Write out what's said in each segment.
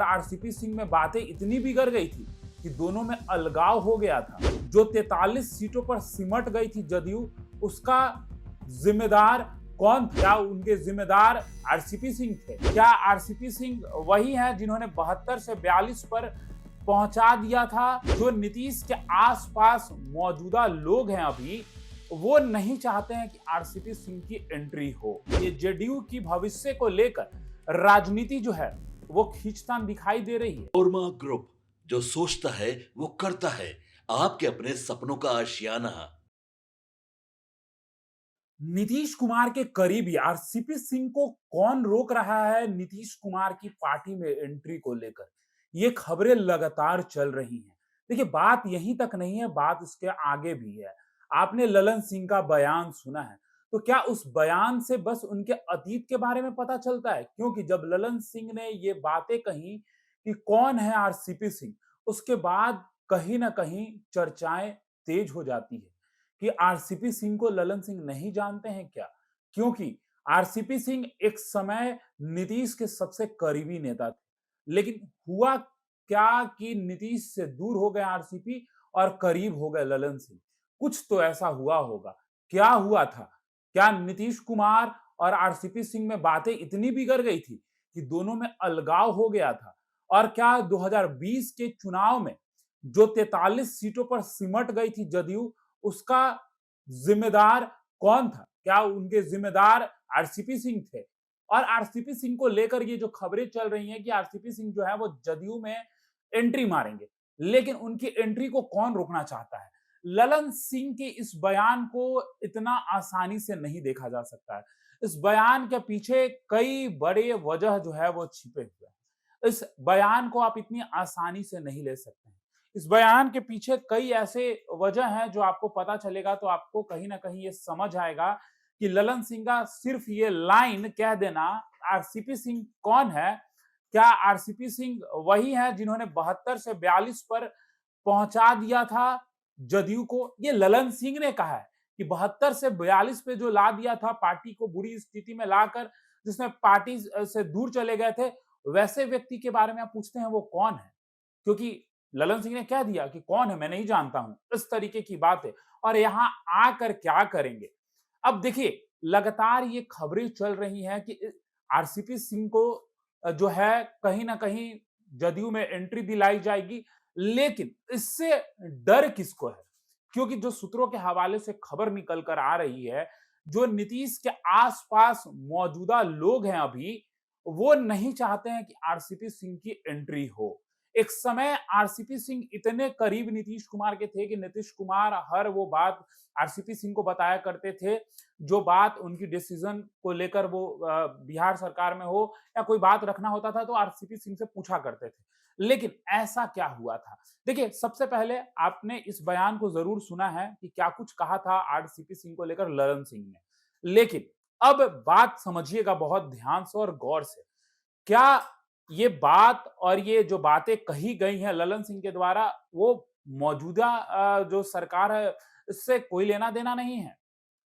RCP Singh में बातें इतनी बिगड़ गई थी कि दोनों में अलगाव हो गया था। जो 43 सीटों पर सिमट गई थी जदयू, उसका जिम्मेदार कौन था? क्या उनके जिम्मेदार आरसीपी सिंह थे? क्या आरसीपी सिंह वही हैं जिन्होंने 72 से 42 पर पहुंचा दिया था? जो नीतीश के आसपास मौजूदा लोग हैं अभी, वो नहीं चाहते हैं कि आरसीपी सिंह की एंट्री हो। ये जेडीयू की भविष्य को लेकर राजनीति जो है वो खींचतान दिखाई दे रही है। कोरमा ग्रुप, जो सोचता है वो करता है। आपके अपने सपनों का आशियाना। नीतीश कुमार के करीबी आरसीपी सिंह को कौन रोक रहा है नीतीश कुमार की पार्टी में एंट्री को लेकर? ये खबरें लगातार चल रही हैं। देखिए, बात यहीं तक नहीं है, बात इसके आगे भी है। आपने ललन सिंह का बयान सुना है, तो क्या उस बयान से बस उनके अतीत के बारे में पता चलता है? क्योंकि जब ललन सिंह ने ये बातें कही कि कौन है आरसीपी सिंह, उसके बाद कहीं ना कहीं चर्चाएं तेज हो जाती है कि आरसीपी सिंह को ललन सिंह नहीं जानते हैं क्या? क्योंकि आरसीपी सिंह एक समय नीतीश के सबसे करीबी नेता थे, लेकिन हुआ क्या कि नीतीश से दूर हो गए आरसीपी और करीब हो गए ललन सिंह। कुछ तो ऐसा हुआ होगा। क्या हुआ था? क्या नीतीश कुमार और आरसीपी सिंह में बातें इतनी बिगड़ गई थी कि दोनों में अलगाव हो गया था? और क्या 2020 के चुनाव में जो 43 सीटों पर सिमट गई थी जदयू, उसका जिम्मेदार कौन था? क्या उनके जिम्मेदार आरसीपी सिंह थे? और आरसीपी सिंह को लेकर ये जो खबरें चल रही हैं कि आरसीपी सिंह जो है वो जदयू में एंट्री मारेंगे, लेकिन उनकी एंट्री को कौन रोकना चाहता है? ललन सिंह के इस बयान को इतना आसानी से नहीं देखा जा सकता है। इस बयान के पीछे कई बड़े वजह जो है वो छिपे हुए हैं। इस बयान को आप इतनी आसानी से नहीं ले सकते हैं। इस बयान के पीछे कई ऐसे वजह हैं जो आपको पता चलेगा तो आपको कहीं ना कहीं ये समझ आएगा कि ललन सिंह का सिर्फ ये लाइन कह देना, आरसीपी सिंह कौन है? क्या आरसीपी सिंह वही है जिन्होंने 72 से 42 पर पहुंचा दिया था जदयू को? ये ललन सिंह ने कहा है कि 72 से 42 पे जो ला दिया था, पार्टी को बुरी स्थिति में लाकर, जिसमें पार्टी से दूर चले गए थे, वैसे व्यक्ति के बारे में आप पूछते हैं वो कौन है? क्योंकि ललन सिंह ने कह दिया कि कौन है मैं नहीं जानता हूं, इस तरीके की बात है। और यहां आकर क्या करेंगे? अब देखिए, लगातार ये खबरें चल रही हैं कि आरसीपी सिंह को जो है कहीं ना कहीं जदयू में एंट्री दिलाई जाएगी, लेकिन इससे डर किसको है? क्योंकि जो सूत्रों के हवाले से खबर निकल कर आ रही है, जो नीतीश के आसपास मौजूदा लोग हैं अभी, वो नहीं चाहते हैं कि आरसीपी सिंह की एंट्री हो। एक समय आरसीपी सिंह इतने करीब नीतीश कुमार के थे कि नीतीश कुमार हर वो बात आरसीपी सिंह को बताया करते थे, जो बात उनकी डिसीजन को लेकर वो बिहार सरकार में हो या कोई बात रखना होता था तो आरसीपी सिंह से पूछा करते थे। लेकिन ऐसा क्या हुआ था? देखिए, सबसे पहले आपने इस बयान को जरूर सुना है कि क्या कुछ कहा था आरसीपी सिंह को लेकर ललन सिंह ने। लेकिन अब बात समझिएगा बहुत ध्यान से और गौर से। क्या ये बात और ये जो बातें कही गई हैं ललन सिंह के द्वारा, वो मौजूदा जो सरकार है इससे कोई लेना देना नहीं है?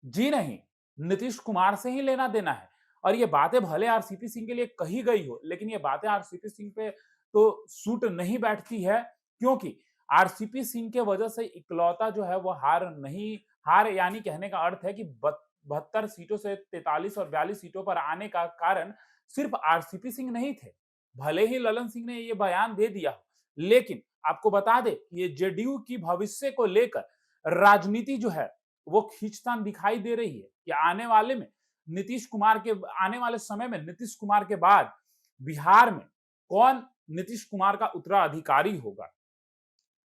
जी नहीं, नीतीश कुमार से ही लेना देना है। और ये बातें भले आरसीपी सिंह के लिए कही गई हो, लेकिन ये बातें आरसीपी सिंह पे तो सूट नहीं बैठती है, क्योंकि आरसीपी सिंह के वजह से इकलौता जो है वो हार यानी कहने का अर्थ है कि 72 सीटों से 43 और 42 सीटों पर आने का कारण सिर्फ आरसीपी सिंह नहीं थे। भले ही ललन सिंह ने ये बयान दे दिया हो, लेकिन आपको बता दें कि ये जेडीयू की भविष्य को लेकर राजनीति जो है वो खींचतान दिखाई दे रही है कि आने वाले समय में नीतीश कुमार के बाद बिहार में कौन नीतीश कुमार का उत्तराधिकारी होगा?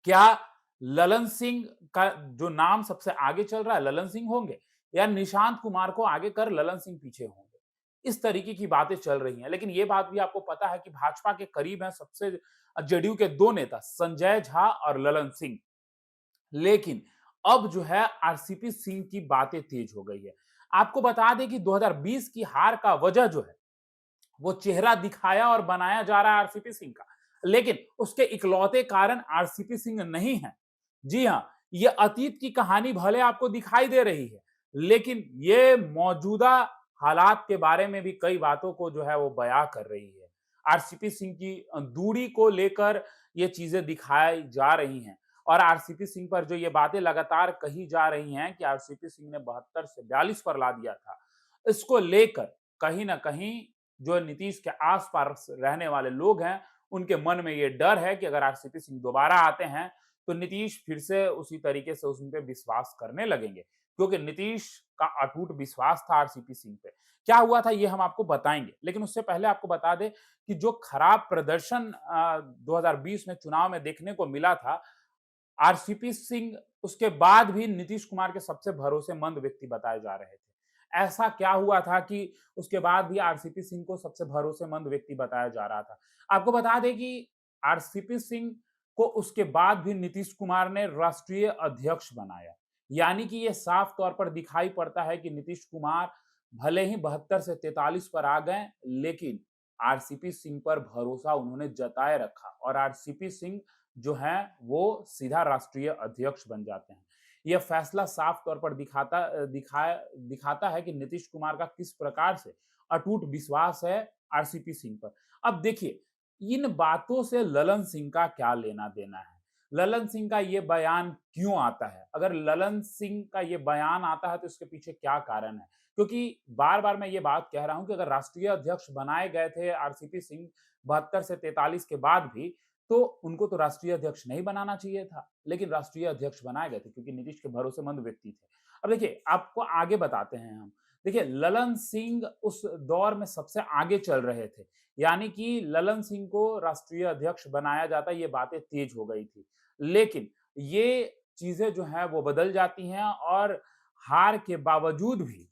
क्या ललन सिंह का जो नाम सबसे आगे चल रहा है ललन सिंह होंगे, या निशांत कुमार को आगे कर ललन सिंह पीछे होंगे? इस तरीके की बातें चल रही हैं। लेकिन ये बात भी आपको पता है कि भाजपा के करीब हैं सबसे जेडीयू के दो नेता संजय झा और ललन सिंह। लेकिन अब जो है आरसीपी सिंह की बातें तेज हो गई है। आपको बता दें कि 2020 की हार का वजह जो है वो चेहरा दिखाया और बनाया जा रहा है आरसीपी सिंह का, लेकिन उसके इकलौते कारण आरसीपी सिंह नहीं है। जी हां, ये अतीत की कहानी भले आपको दिखाई दे रही है, लेकिन ये मौजूदा हालात के बारे में भी कई बातों को जो है वो बयां कर रही है। आरसीपी सिंह की दूरी को लेकर ये चीजें दिखाई जा रही हैं। और आरसीपी सिंह पर जो ये बातें लगातार कही जा रही हैं कि आरसीपी सिंह ने 72 से 42 पर ला दिया था, इसको लेकर कहीं ना कहीं जो नीतीश के आसपास रहने वाले लोग हैं, उनके मन में ये डर है कि अगर आरसीपी सिंह दोबारा आते हैं तो नीतीश फिर से उसी तरीके से उन पे विश्वास करने लगेंगे, क्योंकि नीतीश का अटूट विश्वास था आरसीपी सिंह पे। क्या हुआ था ये हम आपको बताएंगे, लेकिन उससे पहले आपको बता दें कि जो खराब प्रदर्शन 2020 में चुनाव में देखने को मिला था, आरसीपी सिंह उसके बाद भी नीतीश कुमार के सबसे भरोसेमंद व्यक्ति बताए जा रहे थे। ऐसा क्या हुआ था कि उसके बाद भी आरसीपी सिंह को सबसे भरोसेमंद व्यक्ति बताया जा रहा था? आपको बता दें कि आरसीपी सिंह को उसके बाद भी नीतीश कुमार ने राष्ट्रीय अध्यक्ष बनाया। यानी कि ये साफ तौर पर दिखाई पड़ता है कि नीतीश कुमार भले ही 72 से 43 पर आ गए, लेकिन आरसीपी सिंह पर भरोसा उन्होंने जताए रखा और आरसीपी सिंह जो है वो सीधा राष्ट्रीय अध्यक्ष बन जाते हैं। यह फैसला साफ तौर पर दिखाता है कि नीतीश कुमार का किस प्रकार से अटूट विश्वास है आरसीपी सिंह पर। अब देखिए, इन बातों से ललन सिंह का क्या लेना देना है? ललन सिंह का ये बयान क्यों आता है? अगर ललन सिंह का ये बयान आता है तो इसके पीछे क्या कारण है? क्योंकि बार-बार मैं ये बात कह रहा हूं कि अगर राष्ट्रीय अध्यक्ष बनाए गए थे आरसीपी सिंह 72 से 43 के बाद भी, तो उनको तो राष्ट्रीय अध्यक्ष नहीं बनाना चाहिए था, लेकिन राष्ट्रीय अध्यक्ष बनाए गए थे क्योंकि नीतीश के भरोसेमंद व्यक्ति थे। अब देखिए, आपको आगे बताते हैं हम। देखिए, ललन सिंह उस दौर में सबसे आगे चल रहे थे, यानी कि ललन सिंह को राष्ट्रीय अध्यक्ष बनाया जाता, ये बातें तेज हो गई थी। लेकिन ये चीजें जो हैं वो बदल जाती हैं और हार के बावजूद भी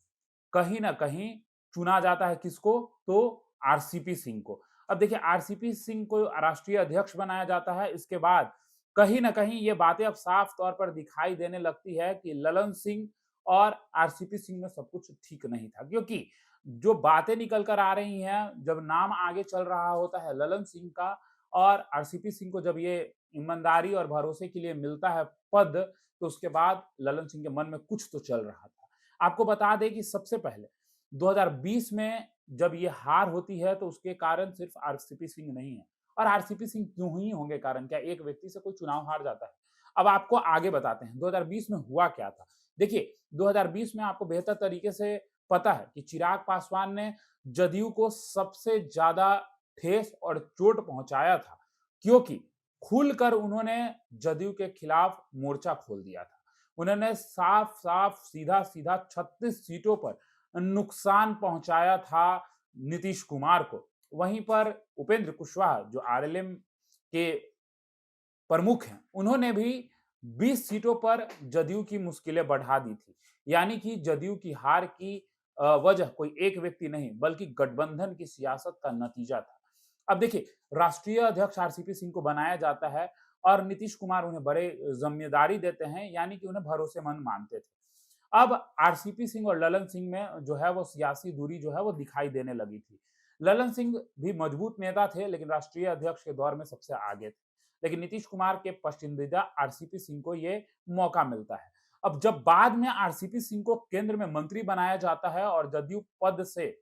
कहीं न कहीं चुना जाता है किसको? तो आरसीपी सिंह को। अब देखिए, आरसीपी सिंह को राष्ट्रीय अध्यक्ष बनाया जाता है, इसके बाद कहीं न कहीं ये बातें अब साफ तौर पर दिखाई देने लगती है कि ललन सिंह और आरसीपी सिंह में सब कुछ ठीक नहीं था। क्योंकि जो बातें निकल कर आ रही हैं, जब नाम आगे चल रहा होता है ललन सिंह का और आरसीपी सिंह को जब ये ईमानदारी और भरोसे के लिए मिलता है पद, तो उसके बाद ललन सिंह के मन में कुछ तो चल रहा था। आपको बता दें कि सबसे पहले 2020 में जब ये हार होती है तो उसके कारण सिर्फ आरसीपी सिंह नहीं है। और आरसीपी सिंह क्यों ही होंगे कारण? क्या एक व्यक्ति से कोई चुनाव हार जाता है? अब आपको आगे बताते हैं 2020 में हुआ क्या था। देखिए, 2020 में आपको बेहतर तरीके से पता है कि चिराग पासवान ने जदयू को सबसे ज्यादा ठेस और चोट पहुंचाया था, क्योंकि खुलकर उन्होंने जदयू के खिलाफ मोर्चा खोल दिया था। उन्होंने साफ-साफ, सीधा-सीधा 36 सीटों पर नुकसान पहुंचाया था नीतीश कुमार को। वहीं पर उपेंद्र कुशवाहा जो आरएलएम के प्रमुख हैं, उन्होंने भी 20 सीटों पर जदयू की मुश्किलें बढ़ा दी थी। यानी कि जदयू की हार की वजह कोई एक व्यक्ति नहीं, बल्कि गठबंधन की सियासत का नतीजा था। अब देखिए, राष्ट्रीय अध्यक्ष आरसीपी सिंह को बनाया जाता है और नीतीश कुमार उन्हें बड़े जिम्मेदारी देते हैं, यानी कि उन्हें भरोसेमंद मानते थे। अब आरसीपी सिंह और ललन सिंह में जो है वो सियासी दूरी जो है वो दिखाई देने लगी थी। ललन सिंह भी मजबूत नेता थे, लेकिन राष्ट्रीय अध्यक्ष के दौर में सबसे आगे थे। लेकिन नीतीश कुमार के पसंदीदा आरसीपी सिंह को ये मौका मिलता है। अब जब बाद में आरसीपी सिंह को केंद्र में मंत्री बनाया जाता है और जदयू पद से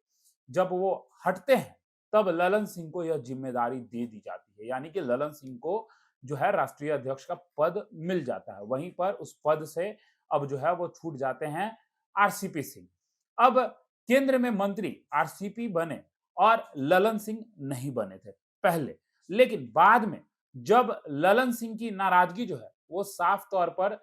जब वो हटते हैं, तब ललन सिंह को यह जिम्मेदारी दे दी जाती है। यानी कि ललन सिंह को जो है राष्ट्रीय अध्यक्ष का पद मिल जाता है। वहीं पर उस पद से अब जो है वो छूट जाते हैं आरसीपी सिंह। अब केंद्र में मंत्री आरसीपी बने और ललन सिंह नहीं बने थे पहले, लेकिन बाद में जब ललन सिंह की नाराजगी जो है वो साफ तौर पर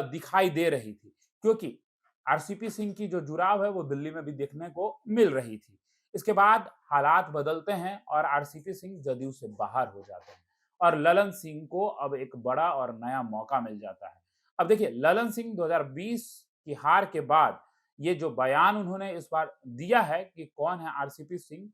दिखाई दे रही थी, क्योंकि आरसीपी सिंह की जो जुड़ाव है वो दिल्ली में भी देखने को मिल रही थी। इसके बाद हालात बदलते हैं और आरसीपी सिंह जदयू से बाहर हो जाते हैं और ललन सिंह को अब एक बड़ा और नया मौका मिल जाता है। अब देखिए, ललन सिंह 2020 की हार के बाद ये जो बयान उन्होंने इस बार दिया है कि कौन है आरसीपी सिंह,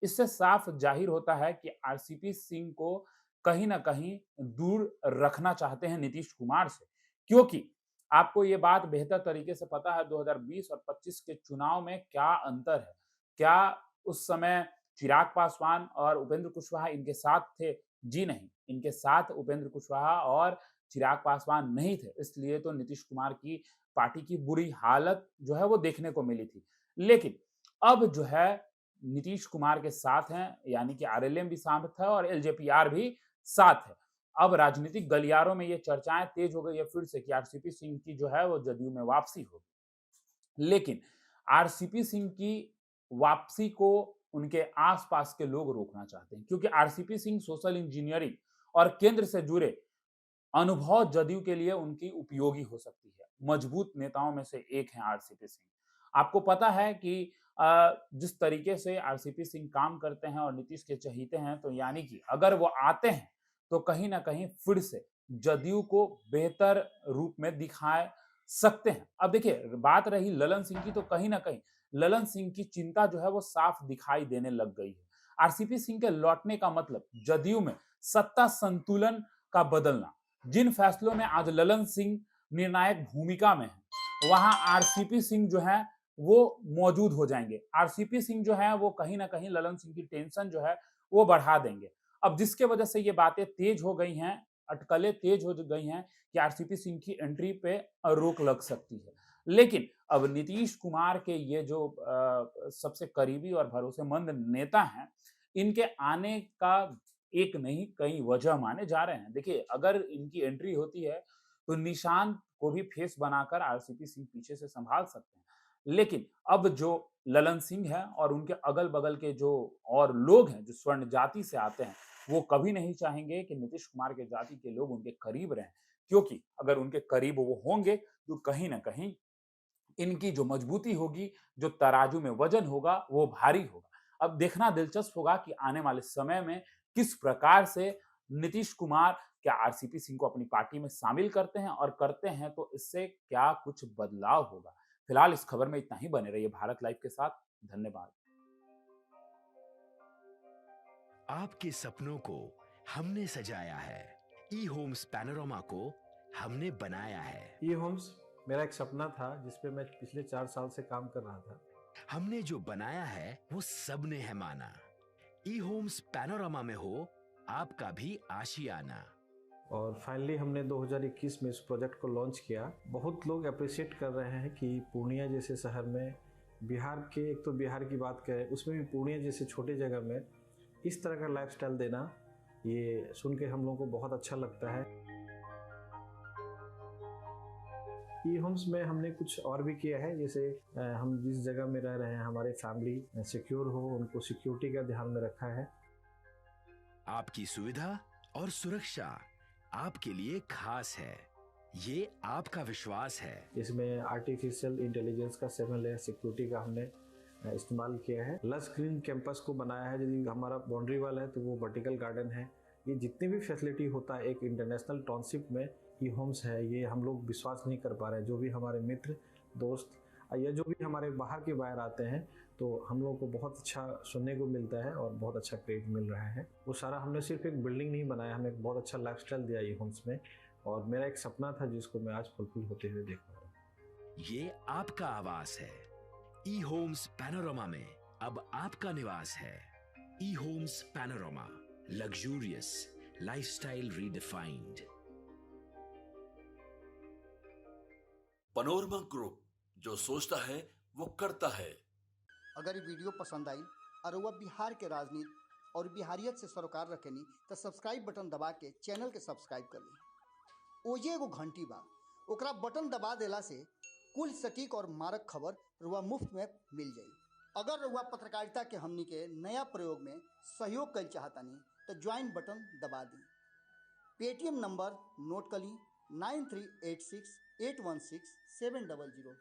इससे साफ जाहिर होता है कि आरसीपी सिंह को कहीं ना कहीं दूर रखना चाहते हैं नीतीश कुमार से। क्योंकि आपको ये बात बेहतर तरीके से पता है 2020 और 25 के चुनाव में क्या अंतर है। क्या उस समय चिराग पासवान और उपेंद्र कुशवाहा इनके साथ थे? जी नहीं, इनके साथ उपेंद्र कुशवाहा और चिराग पासवान नहीं थे, इसलिए तो नीतीश कुमार की पार्टी की बुरी हालत जो है वो देखने को मिली थी। लेकिन अब जो है नीतीश कुमार के साथ हैं, यानी कि आरएलएम भी साथ है और एलजेपीआर भी साथ है। अब राजनीतिक गलियारों में ये चर्चाएं तेज हो गई है फिर से कि आरसीपी सिंह की जो है वो जदयू में वापसी होगी। लेकिन आरसीपी सिंह की वापसी को उनके आसपास के लोग रोकना चाहते हैं, क्योंकि आरसीपी सिंह सोशल इंजीनियरिंग और केंद्र से जुड़े अनुभव जदयू के लिए उनकी उपयोगी हो सकती है। मजबूत नेताओं में से एक हैं आरसीपी सिंह। आपको पता है कि जिस तरीके से आरसीपी सिंह काम करते हैं और नीतीश के चहीते हैं, तो यानी कि अगर वो आते हैं तो कहीं ना कहीं फिर से जदयू को बेहतर रूप में दिखा सकते हैं। अब देखिए, बात रही ललन सिंह की, तो कहीं ना कहीं ललन सिंह की चिंता जो है वो साफ दिखाई देने लग गई है। आरसीपी सिंह के लौटने का मतलब जदयू में सत्ता संतुलन का बदलना। जिन फैसलों में आज ललन सिंह निर्णायक भूमिका में है, वहां आरसीपी सिंह जो है वो मौजूद हो जाएंगे। आरसीपी सिंह जो है वो कहीं ना कहीं ललन सिंह की टेंशन जो है वो बढ़ा देंगे। अब जिसके वजह से ये बातें तेज हो गई हैं, अटकलें तेज हो गई हैं कि आरसीपी सिंह की एंट्री पे रोक लग सकती है। लेकिन अब नीतीश कुमार के ये जो सबसे करीबी और भरोसेमंद नेता हैं, इनके आने का एक नहीं कई वजह माने जा रहे हैं। देखिए, अगर इनकी एंट्री होती है तो निशांत को भी फेस बनाकर आरसीपी सिंह पीछे से संभाल सकते हैं। लेकिन अब जो ललन सिंह है और उनके अगल-बगल के जो और लोग हैं जो स्वर्ण जाति से आते हैं, वो कभी नहीं चाहेंगे कि नीतीश कुमार के जाति के लोग उनके करीब रहें। क्योंकि अगर उनके करीब वो होंगे तो कहीं न कहीं इनकी जो मजबूती होगी, जो तराजू में वजन होगा, वो भारी होगा। अब देखना दिलचस्प होगा कि आने वाले समय में किस प्रकार से नीतीश कुमार क्या आरसीपी सिंह को अपनी पार्टी में शामिल करते हैं, और करते हैं तो इससे क्या कुछ बदलाव होगा। फिलहाल इस खबर में इतना ही। बने रहिए भारत लाइव के साथ। धन्यवाद। आपके सपनों को हमने सजाया है। ई होम्स पैनोरामा को हमने बनाया है। ई होम्स मेरा एक सपना था जिस पे मैं पिछले 4 साल से काम कर रहा था। हमने जो बनाया है वो सबने है माना। ई होम्स पैनोरामा में हो आपका भी आशियाना। और फाइनली हमने 2021 में इस प्रोजेक्ट को लॉन्च किया। बहुत लोग अप्रिशिएट कर रहे हैं कि पूर्णिया जैसे शहर में, बिहार के, एक तो बिहार की बात करें उसमें भी पूर्णिया जैसे छोटे जगह में इस तरह का लाइफस्टाइल देना, ये सुन के हम लोगों को बहुत अच्छा लगता है। ई होम्स में हमने कुछ और भी किया है, जैसे हम जिस जगह में रह रहे हैं हमारे फैमिली सिक्योर हो, उनको सिक्योरिटी का ध्यान में रखा है। आपकी सुविधा और सुरक्षा आपके लिए खास है, ये आपका विश्वास है। इसमें आर्टिफिशियल इंटेलिजेंस का 7 लेयर सिक्योरिटी का हमने इस्तेमाल किया है। लस ग्रीन कैंपस को बनाया है। यदि हमारा बाउंड्री वाल है तो वो वर्टिकल गार्डन है। ये जितनी भी फैसिलिटी होता है एक इंटरनेशनल टाउनशिप में, ई होम्स है, ये हम लोग विश्वास नहीं कर पा रहे हैं। जो भी हमारे मित्र, दोस्त या जो भी हमारे बाहर के बाहर आते हैं, तो हम लोगों को बहुत अच्छा सुनने को मिलता है और बहुत अच्छा क्रेडिट मिल रहा है। वो सारा हमने सिर्फ एक बिल्डिंग नहीं बनाया, हमें एक बहुत अच्छा लाइफस्टाइल दिया ई होम्स में, और मेरा एक सपना था जिसको मैं आज फुलफिल होते हुए देख पा रहा हूँ। ये आपका आवास है। ई होम्स पैनोरामा में अब आपका निवास है। E homes Panorama, luxurious lifestyle redefined. Panorama group, जो सोचता है वो करता है। अगर ये वीडियो पसंद आई और वह बिहार के राजनीति और बिहारियत से सरोकार रखेनी तो सब्सक्राइब बटन दबा के चैनल के सब्सक्राइब कर ली। ओजे एगो घंटी बा, ओकरा बटन दबा देला से कुल सटीक और मारक खबर रुआ मुफ्त में मिल जाई। अगर रुआ पत्रकारिता के हमनी के नया प्रयोग में सहयोग कर चाहतानी तो ज्वाइन बटन दबा दी। पेटीएम नंबर नोट कर ली 9386816700।